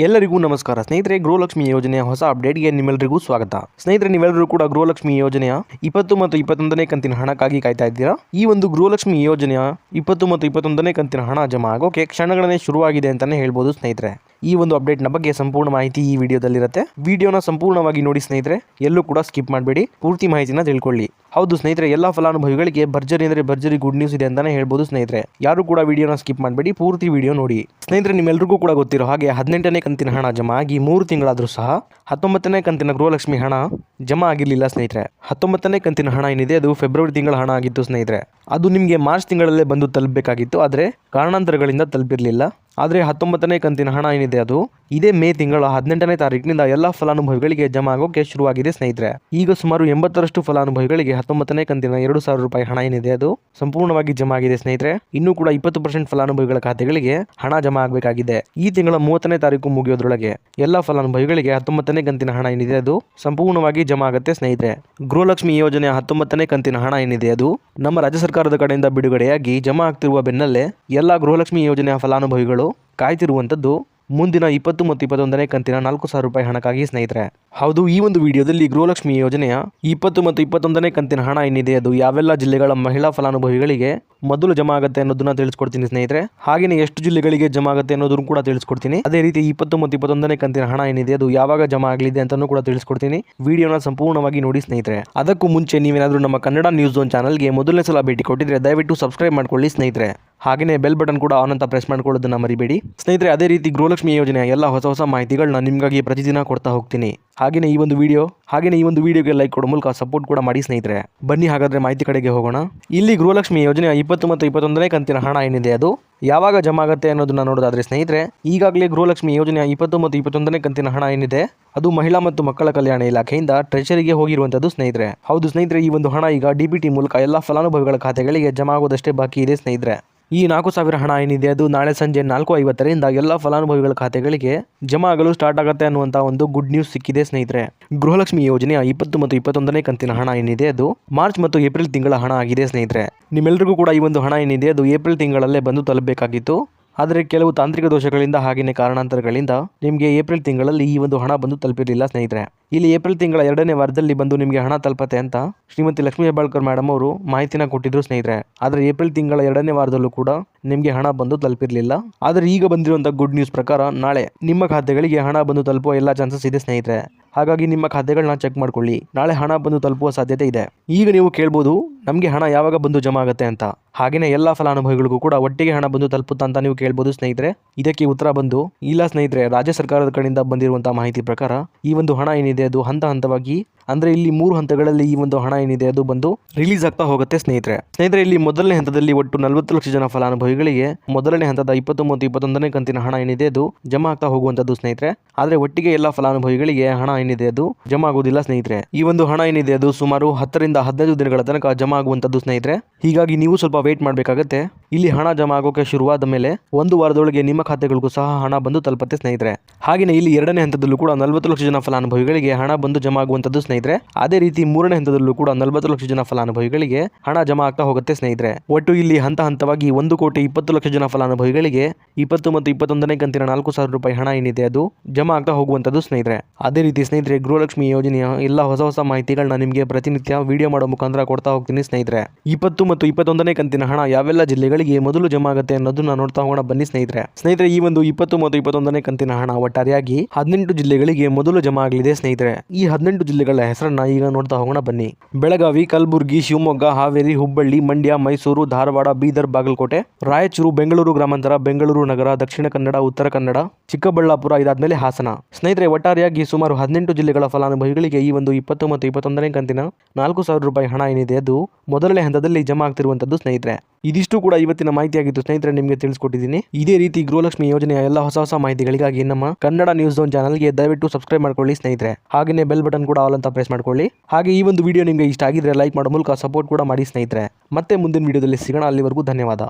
ಎಲ್ಲರಿಗೂ ನಮಸ್ಕಾರ ಸ್ನೇಹಿತರೆ. ಗೃಹಲಕ್ಷ್ಮಿ ಯೋಜನೆಯ ಹೊಸ ಅಪ್ಡೇಟ್ಗೆ ನಿಮ್ಮೆಲ್ಲರಿಗೂ ಸ್ವಾಗತ. ಸ್ನೇಹಿತರೆ, ನೀವೆಲ್ಲರೂ ಕೂಡ ಗೃಹಲಕ್ಷ್ಮಿ ಯೋಜನೆಯ 20 ಮತ್ತು 21ನೇ ಕಂತಿನ ಹಣಕ್ಕಾಗಿ ಕಾಯ್ತಾ ಇದ್ದೀರಾ. ಈ ಒಂದು ಗೃಹಲಕ್ಷ್ಮಿ ಯೋಜನೆಯ 20 ಮತ್ತು 21ನೇ ಕಂತಿನ ಹಣ ಜಮಾ ಆಗೋಕೆ ಕ್ಷಣಗಳನ್ನೇ ಶುರುವಾಗಿದೆ ಅಂತಾನೆ ಹೇಳ್ಬೋದು ಸ್ನೇಹಿತರೆ. ಈ ಒಂದು ಅಪ್ಡೇಟ್ನ ಬಗ್ಗೆ ಸಂಪೂರ್ಣ ಮಾಹಿತಿ ಈ ವಿಡಿಯೋದಲ್ಲಿರುತ್ತೆ. ವಿಡಿಯೋನ ಸಂಪೂರ್ಣವಾಗಿ ನೋಡಿ ಸ್ನೇಹಿತರೆ, ಎಲ್ಲೂ ಕೂಡ ಸ್ಕಿಪ್ ಮಾಡಬೇಡಿ, ಪೂರ್ತಿ ಮಾಹಿತಿನ ತಿಳ್ಕೊಳ್ಳಿ. ಹೌದು ಸ್ನೇಹಿತರೆ, ಎಲ್ಲ ಫಲಾನುಭವಿಗಳಿಗೆ ಭರ್ಜರಿ ಅಂದರೆ ಭರ್ಜರಿ ಗುಡ್ ನ್ಯೂಸ್ ಇದೆ ಅಂತಾನೆ ಹೇಳ್ಬೋದು ಸ್ನೇಹಿತರೆ. ಯಾರು ಕೂಡ ವಿಡಿಯೋನ ಸ್ಕಿಪ್ ಮಾಡಬೇಡಿ, ಪೂರ್ತಿ ವಿಡಿಯೋ ನೋಡಿ. ಸ್ನೇಹಿತರೆ, ನಿಮ್ಮೆಲ್ಲರಿಗೂ ಕೂಡ ಗೊತ್ತಿರೋ ಹಾಗೆ 18ನೇ ಕಂತಿನ ಹಣ ಜಮಾ ಆಗಿ 3 ತಿಂಗಳಾದರೂ ಸಹ 19ನೇ ಕಂತಿನ ಗೃಹಲಕ್ಷ್ಮಿ ಹಣ ಜಮಾ ಆಗಿರಲಿಲ್ಲ ಸ್ನೇಹಿತರೆ. 19ನೇ ಕಂತಿನ ಹಣ ಏನಿದೆ ಅದು ಫೆಬ್ರವರಿ ತಿಂಗಳ ಹಣ ಆಗಿತ್ತು ಸ್ನೇಹಿತರೆ. ಅದು ನಿಮಗೆ ಮಾರ್ಚ್ ತಿಂಗಳಲ್ಲೇ ಬಂದು ತಲುಪಬೇಕಾಗಿತ್ತು, ಆದರೆ ಕಾರಣಾಂತರಗಳಿಂದ ತಲುಪಿರಲಿಲ್ಲ. ಆದರೆ 19ನೇ ಕಂತಿನ ಹಣ ಏನಿದೆ ಅದು ಇದೇ ಮೇ ತಿಂಗಳ 18ನೇ ತಾರೀಕಿನಿಂದ ಎಲ್ಲ ಫಲಾನುಭವಿಗಳಿಗೆ ಜಮಾ ಆಗೋಕೆ ಶುರುವಾಗಿದೆ ಸ್ನೇಹಿತರೆ. ಈಗ ಸುಮಾರು 80ರಷ್ಟು ಫಲಾನುಭವಿಗಳಿಗೆ 19ನೇ ಕಂತಿನ 2,000 ರೂಪಾಯಿ ಹಣ ಏನಿದೆ ಅದು ಸಂಪೂರ್ಣವಾಗಿ ಜಮಾ ಆಗಿದೆ ಸ್ನೇಹಿತರೆ. ಇನ್ನೂ ಕೂಡ 20% ಫಲಾನುಭವಿಗಳ ಖಾತೆಗಳಿಗೆ ಹಣ ಜಮಾ ಆಗಬೇಕಾಗಿದೆ. ಈ ತಿಂಗಳ 30ನೇ ತಾರೀಕು ಮುಗಿಯೋದ್ರೊಳಗೆ ಎಲ್ಲ ಫಲಾನುಭವಿಗಳಿಗೆ 19ನೇ ಕಂತಿನ ಹಣ ಏನಿದೆ ಅದು ಸಂಪೂರ್ಣವಾಗಿ ಜಮಾ ಆಗುತ್ತೆ ಸ್ನೇಹಿತರೆ. ಗೃಹಲಕ್ಷ್ಮಿ ಯೋಜನೆಯ 19ನೇ ಕಂತಿನ ಹಣ ಏನಿದೆ ಅದು ನಮ್ಮ ರಾಜ್ಯ ಸರ್ಕಾರದ ಕಡೆಯಿಂದ ಬಿಡುಗಡೆಯಾಗಿ ಜಮಾ ಆಗ್ತಿರುವ ಬೆನ್ನಲ್ಲೇ ಎಲ್ಲ ಗೃಹಲಕ್ಷ್ಮಿ ಯೋಜನೆಯ ಫಲಾನುಭವಿಗಳು ಕಾಯ್ತಿರುವಂಥದ್ದು ಮುಂದಿನ 20 ಮತ್ತು 21ನೇ ಕಂತಿನ 4,000 ರೂಪಾಯಿ ಹಣಕ್ಕಾಗಿ ಸ್ನೇಹಿತರೆ. ಹೌದು, ಈ ಒಂದು ವಿಡಿಯೋದಲ್ಲಿ ಗೃಹಲಕ್ಷ್ಮಿ ಯೋಜನೆಯ 20 ಮತ್ತು 21ನೇ ಕಂತಿನ ಹಣ ಏನಿದೆ ಅದು ಯಾವೆಲ್ಲ ಜಿಲ್ಲೆಗಳ ಮಹಿಳಾ ಫಲಾನುಭವಿಗಳಿಗೆ ಮೊದಲು ಜಮಾ ಆಗುತ್ತೆ ಅನ್ನೋದನ್ನ ತಿಳಿಸ್ಕೊಡ್ತೀನಿ ಸ್ನೇಹಿತರೆ. ಹಾಗೆಯೇ ಎಷ್ಟು ಜಿಲ್ಲೆಗಳಿಗೆ ಜಮಾ ಆಗುತ್ತೆ ಅನ್ನೋದನ್ನು ಕೂಡ ತಿಳಿಸ್ಕೊಡ್ತೀನಿ. ಅದೇ ರೀತಿ 20 ಮತ್ತು 21ನೇ ಕಂತಿನ ಹಣ ಏನಿದೆ ಅದು ಯಾವಾಗ ಜಮಾ ಆಗಲಿದೆ ಅಂತಾನೂ ಕೂಡ ತಿಳಿಸ್ಕೊಡ್ತೀನಿ. ವಿಡಿಯೋನ ಸಂಪೂರ್ಣವಾಗಿ ನೋಡಿ ಸ್ನೇಹಿತರೆ. ಅದಕ್ಕೂ ಮುಂಚೆ ನೀವೇನಾದರೂ ನಮ್ಮ ಕನ್ನಡ ನ್ಯೂಸ್ ಝೋನ್ ಚಾನಲ್ಗೆ ಮೊದಲನೇ ಸಲ ಭೇಟಿ ಕೊಟ್ಟಿದ್ರೆ ದಯವಿಟ್ಟು ಸಬ್ಸ್ಕ್ರೈಬ್ ಮಾಡ್ಕೊಳ್ಳಿ ಸ್ನೇಹಿತರೆ. ಹಾಗೆಯೇ ಬೆಲ್ ಬಟನ್ ಕೂಡ ಆನ್ ಅಂತ ಪ್ರೆಸ್ ಮಾಡ್ಕೊಳ್ಳೋದನ್ನ ಮರಿಬೇಡಿ ಸ್ನೇಹಿತರೆ. ಅದೇ ರೀತಿ ಗೃಹಲಕ್ಷ್ಮಿ ಯೋಜನೆಯ ಎಲ್ಲ ಹೊಸ ಮಾಹಿತಿಗಳನ್ನ ನಿಮಗಾಗಿ ಪ್ರತಿದಿನ ಕೊಡ್ತಾ ಹೋಗ್ತೀನಿ. ಹಾಗೆಯೇ ಈ ಒಂದು ವಿಡಿಯೋಗೆ ಲೈಕ್ ಕೊಡೋ ಮೂಲಕ ಸಪೋರ್ಟ್ ಕೂಡ ಮಾಡಿ ಸ್ನೇಹಿತರೆ. ಬನ್ನಿ ಹಾಗಾದ್ರೆ ಮಾಹಿತಿ ಕಡೆಗೆ ಹೋಗೋಣ. ಇಲ್ಲಿ ಗೃಹಲಕ್ಷ್ಮಿ ಯೋಜನೆಯ 20 ಮತ್ತು 21ನೇ ಕಂತಿನ ಹಣ ಏನಿದೆ ಅದು ಯಾವಾಗ ಜಮಾ ಆಗುತ್ತೆ ಅನ್ನೋದನ್ನ ನೋಡೋದಾದ್ರೆ ಸ್ನೇಹಿತರೆ, ಈಗಾಗಲೇ ಗೃಹಲಕ್ಷ್ಮಿ ಯೋಜನೆಯ 20 ಮತ್ತು 21ನೇ ಕಂತಿನ ಹಣ ಏನಿದೆ ಅದು ಮಹಿಳಾ ಮತ್ತು ಮಕ್ಕಳ ಕಲ್ಯಾಣ ಇಲಾಖೆಯಿಂದ ಟ್ರೆಷರಿಗೆ ಹೋಗಿರುವಂತದ್ದು ಸ್ನೇಹಿತರೆ. ಹೌದು ಸ್ನೇಹಿತರೆ, ಈ ಒಂದು ಹಣ ಈಗ ಡಿಬಿಟಿ ಮೂಲಕ ಎಲ್ಲ ಫಲಾನುಭವಿಗಳ ಖಾತೆಗಳಿಗೆ ಜಮಾ ಆಗೋದಷ್ಟೇ ಬಾಕಿ ಇದೆ ಸ್ನೇಹಿತರೆ. ಈ 4,000 ಹಣ ಏನಿದೆ ಅದು ನಾಳೆ ಸಂಜೆ 4:50ರಿಂದ ಎಲ್ಲ ಫಲಾನುಭವಿಗಳ ಖಾತೆಗಳಿಗೆ ಜಮಾ ಆಗಲು ಸ್ಟಾರ್ಟ್ ಆಗುತ್ತೆ ಅನ್ನುವಂಥ ಒಂದು ಗುಡ್ ನ್ಯೂಸ್ ಸಿಕ್ಕಿದೆ ಸ್ನೇಹಿತರೆ. ಗೃಹಲಕ್ಷ್ಮಿ ಯೋಜನೆಯ 20 ಮತ್ತು 21ನೇ ಕಂತಿನ ಹಣ ಏನಿದೆ ಅದು ಮಾರ್ಚ್ ಮತ್ತು ಏಪ್ರಿಲ್ ತಿಂಗಳ ಹಣ ಆಗಿದೆ ಸ್ನೇಹಿತರೆ. ನಿಮ್ಮೆಲ್ಲರಿಗೂ ಕೂಡ ಈ ಒಂದು ಹಣ ಏನಿದೆ ಅದು ಏಪ್ರಿಲ್ ತಿಂಗಳಲ್ಲೇ ಬಂದು ತಲುಪಬೇಕಾಗಿತ್ತು. ಆದರೆ ಕೆಲವು ತಾಂತ್ರಿಕ ದೋಷಗಳಿಂದ ಹಾಗೆಯೇ ಕಾರಣಾಂತರಗಳಿಂದ ನಿಮಗೆ ಏಪ್ರಿಲ್ ತಿಂಗಳಲ್ಲಿ ಈ ಒಂದು ಹಣ ಬಂದು ತಲುಪಿರಲಿಲ್ಲ ಸ್ನೇಹಿತರೆ. ಇಲ್ಲಿ ಏಪ್ರಿಲ್ ತಿಂಗಳ 2ನೇ ವಾರದಲ್ಲಿ ಬಂದು ನಿಮಗೆ ಹಣ ತಲುಪತ್ತೆ ಅಂತ ಶ್ರೀಮತಿ ಲಕ್ಷ್ಮೀ ಹೆಬ್ಬಾಳ್ಕರ್ ಮೇಡಮ್ ಅವರು ಮಾಹಿತಿನ ಕೊಟ್ಟಿದ್ರು ಸ್ನೇಹಿತರೆ. ಆದರೆ ಏಪ್ರಿಲ್ ತಿಂಗಳ 2ನೇ ವಾರದಲ್ಲೂ ಕೂಡ ನಿಮಗೆ ಹಣ ಬಂದು ತಲುಪಿರಲಿಲ್ಲ. ಆದರೆ ಈಗ ಬಂದಿರುವಂಥ ಗುಡ್ ನ್ಯೂಸ್ ಪ್ರಕಾರ ನಾಳೆ ನಿಮ್ಮ ಖಾತೆಗಳಿಗೆ ಹಣ ಬಂದು ತಲುಪುವ ಎಲ್ಲ ಚಾನ್ಸಸ್ ಇದೆ ಸ್ನೇಹಿತರೆ. ಹಾಗಾಗಿ ನಿಮ್ಮ ಖಾತೆಗಳನ್ನ ಚೆಕ್ ಮಾಡ್ಕೊಳ್ಳಿ, ನಾಳೆ ಹಣ ಬಂದು ತಲುಪುವ ಸಾಧ್ಯತೆ ಇದೆ. ಈಗ ನೀವು ಕೇಳ್ಬೋದು ನಮಗೆ ಹಣ ಯಾವಾಗ ಬಂದು ಜಮಾ ಆಗುತ್ತೆ ಅಂತ. ಹಾಗೆಯೇ ಎಲ್ಲ ಫಲಾನುಭವಿಗಳಿಗೂ ಕೂಡ ಒಟ್ಟಿಗೆ ಹಣ ಬಂದು ತಲುಪುತ್ತಾ ಅಂತ ನೀವು ಕೇಳ್ಬೋದು ಸ್ನೇಹಿತರೆ. ಇದಕ್ಕೆ ಉತ್ತರ ಬಂದು ಇಲ್ಲ ಸ್ನೇಹಿತರೆ. ರಾಜ್ಯ ಸರ್ಕಾರದ ಕಡೆಯಿಂದ ಬಂದಿರುವಂತಹ ಮಾಹಿತಿ ಪ್ರಕಾರ ಈ ಒಂದು ಹಣ ಏನಿದೆ ಅದು ಹಂತವಾಗಿ ಅಂದ್ರೆ ಇಲ್ಲಿ 3 ಹಂತಗಳಲ್ಲಿ ಈ ಒಂದು ಹಣ ಏನಿದೆ ಅದು ಬಂದು ರಿಲೀಸ್ ಆಗ್ತಾ ಹೋಗುತ್ತೆ ಸ್ನೇಹಿತರೆ. ಇಲ್ಲಿ ಮೊದಲನೇ ಹಂತದಲ್ಲಿ ಒಟ್ಟು 40 ಲಕ್ಷ ಜನ ಫಲಾನುಭವಿಗಳಿಗೆ ಮೊದಲನೇ ಹಂತದ 20 ಮತ್ತು 21ನೇ ಕಂತಿನ ಹಣ ಏನಿದೆ ಅದು ಜಮಾ ಆಗ್ತಾ ಹೋಗುವಂತದ್ದು ಸ್ನೇಹಿತರೆ. ಆದ್ರೆ ಒಟ್ಟಿಗೆ ಎಲ್ಲ ಫಲಾನುಭವಿಗಳಿಗೆ ಹಣ ಏನಿದೆ ಅದು ಜಮಾ ಆಗುವುದಿಲ್ಲ ಸ್ನೇಹಿತರೆ. ಈ ಒಂದು ಹಣ ಏನಿದೆ ಅದು ಸುಮಾರು 10ರಿಂದ 15 ದಿನಗಳ ತನಕ ಜಮಾ ಆಗುವಂತದ್ದು ಸ್ನೇಹಿತರೆ. ಹೀಗಾಗಿ ನೀವು ಸ್ವಲ್ಪ ವೇಟ್ ಮಾಡಬೇಕಾಗತ್ತೆ. ಇಲ್ಲಿ ಹಣ ಜಮಾ ಆಗೋಕೆ ಶುರುವಾದ ಮೇಲೆ 1 ವಾರದೊಳಗೆ ನಿಮ್ಮ ಖಾತೆಗಳಿಗೂ ಸಹ ಹಣ ಬಂದು ತಲುಪುತ್ತೆ ಸ್ನೇಹಿತರೆ. ಹಾಗೆಯೇ ಇಲ್ಲಿ 2ನೇ ಹಂತದಲ್ಲೂ ಕೂಡ 40 ಲಕ್ಷ ಜನ ಫಲಾನುಭವಿಗಳಿಗೆ ಹಣ ಬಂದು ಜಮಾ ಆಗುವಂತದ್ದು ಸ್ನೇಹಿತರೆ. ಅದೇ ರೀತಿ 3ನೇ ಹಂತದಲ್ಲೂ ಕೂಡ 40 ಲಕ್ಷ ಜನ ಫಲಾನುಭವಿಗಳಿಗೆ ಹಣ ಜಮಾ ಆಗ್ತಾ ಹೋಗುತ್ತೆ ಸ್ನೇಹಿತರೆ. ಒಟ್ಟು ಇಲ್ಲಿ ಹಂತವಾಗಿ 1,20,00,000 ಜನ ಫಲಾನುಭವಿಗಳಿಗೆ 20 ಮತ್ತು 21ನೇ ಕಂತಿನ 4,000 ರೂಪಾಯಿ ಹಣ ಏನಿದೆ ಅದು ಜಮಾ ಆಗ್ತಾ ಹೋಗುವಂತದ್ದು ಸ್ನೇಹಿತರೆ. ಅದೇ ರೀತಿ ಸ್ನೇಹಿತರೆ, ಗೃಹಲಕ್ಷ್ಮಿ ಯೋಜನೆಯ ಎಲ್ಲ ಹೊಸ ಮಾಹಿತಿಗಳನ್ನ ನಿಮಗೆ ಪ್ರತಿನಿತ್ಯ ವಿಡಿಯೋ ಮಾಡೋ ಮುಖಾಂತರ ಕೊಡ್ತಾ ಹೋಗ್ತೀನಿ ಸ್ನೇಹಿತರೆ. 20 ಮತ್ತು 21ನೇ ಕಂತಿನ ಹಣ ಯಾವೆಲ್ಲ ಜಿಲ್ಲೆಗಳಿಗೆ ಮೊದಲು ಜಮಾ ಆಗುತ್ತೆ ಅನ್ನೋದನ್ನ ನೋಡ್ತಾ ಹೋಗೋಣ ಬನ್ನಿ ಸ್ನೇಹಿತರೆ. ಈ ಒಂದು 20 ಮತ್ತು 21ನೇ ಕಂತಿನ ಹಣ ಒಟ್ಟಾರೆಯಾಗಿ 18 ಜಿಲ್ಲೆಗಳಿಗೆ ಮೊದಲು ಜಮಾ ಆಗಲಿದೆ ಸ್ನೇಹಿತರೆ. ಈ 18 ಜಿಲ್ಲೆಗಳ ಹೆಸರನ್ನ ಈಗ ನೋಡ್ತಾ ಹೋಗೋಣ ಬನ್ನಿ. ಬೆಳಗಾವಿ, ಕಲಬುರಗಿ, ಶಿವಮೊಗ್ಗ, ಹಾವೇರಿ, ಹುಬ್ಬಳ್ಳಿ, ಮಂಡ್ಯ, ಮೈಸೂರು, ಧಾರವಾಡ, ಬೀದರ್, ಬಾಗಲಕೋಟೆ, ರಾಯಚೂರು, ಬೆಂಗಳೂರು ಗ್ರಾಮಾಂತರ, ಬೆಂಗಳೂರು ನಗರ, ದಕ್ಷಿಣ ಕನ್ನಡ, ಉತ್ತರ ಕನ್ನಡ, ಚಿಕ್ಕಬಳ್ಳಾಪುರ, ಇದಾದ್ಮೇಲೆ ಹಾಸನ. ಸ್ನೇಹಿತರೆ, ಒಟ್ಟಾರೆಯಾಗಿ ಸುಮಾರು 18 ಜಿಲ್ಲೆಗಳ ಫಲಾನುಭವಿಗಳಿಗೆ ಈ ಒಂದು 20 ಮತ್ತು 21ನೇ ಕಂತಿನ 4,000 ರೂಪಾಯಿ ಹಣ ಏನಿದೆ ಅದು ಮೊದಲನೇ ಹಂತದಲ್ಲಿ ಜಮಾ ಆಗ್ತಿರುವಂತದ್ದು ಸ್ನೇಹಿತರೆ. ಇದಿಷ್ಟು ಕೂಡ ಇವತ್ತಿನ ಮಾಹಿತಿಯಾಗಿತ್ತು ಸ್ನೇಹಿತರೆ, ನಿಮಗೆ ತಿಳಿಸ್ಕೊಟ್ಟಿದ್ದೀನಿ. ಇದೇ ರೀತಿ ಗೃಹಲಕ್ಷ್ಮಿ ಯೋಜನೆಯ ಎಲ್ಲ ಹೊಸ ಮಾಹಿತಿಗಳಿಗಾಗಿ ನಮ್ಮ ಕನ್ನಡ ನ್ಯೂಸ್ ಝೋನ್ ಚಾನಲ್ಗೆ ದಯವಿಟ್ಟು ಸಬ್ಸ್ಕ್ರೈಬ್ ಮಾಡ್ಕೊಳ್ಳಿ ಸ್ನೇಹಿತರೆ. ಹಾಗೆಯೇ ಬೆಲ್ ಬಟನ್ ಕೂಡ ಆಲ್ ಅಂತ ಪ್ರೆಸ್ ಮಾಡ್ಕೊಳ್ಳಿ. ಹಾಗೆ ಈ ಒಂದು ವಿಡಿಯೋ ನಿಮಗೆ ಇಷ್ಟ ಆಗಿದ್ರೆ ಲೈಕ್ ಮಾಡೋ ಮೂಲಕ ಸಪೋರ್ಟ್ ಕೂಡ ಮಾಡಿ ಸ್ನೇಹಿತರೆ. ಮತ್ತೆ ಮುಂದಿನ ವಿಡಿಯೋದಲ್ಲಿ ಸಿಗೋಣ. ಅಲ್ಲಿವರೆಗೂ ಧನ್ಯವಾದ.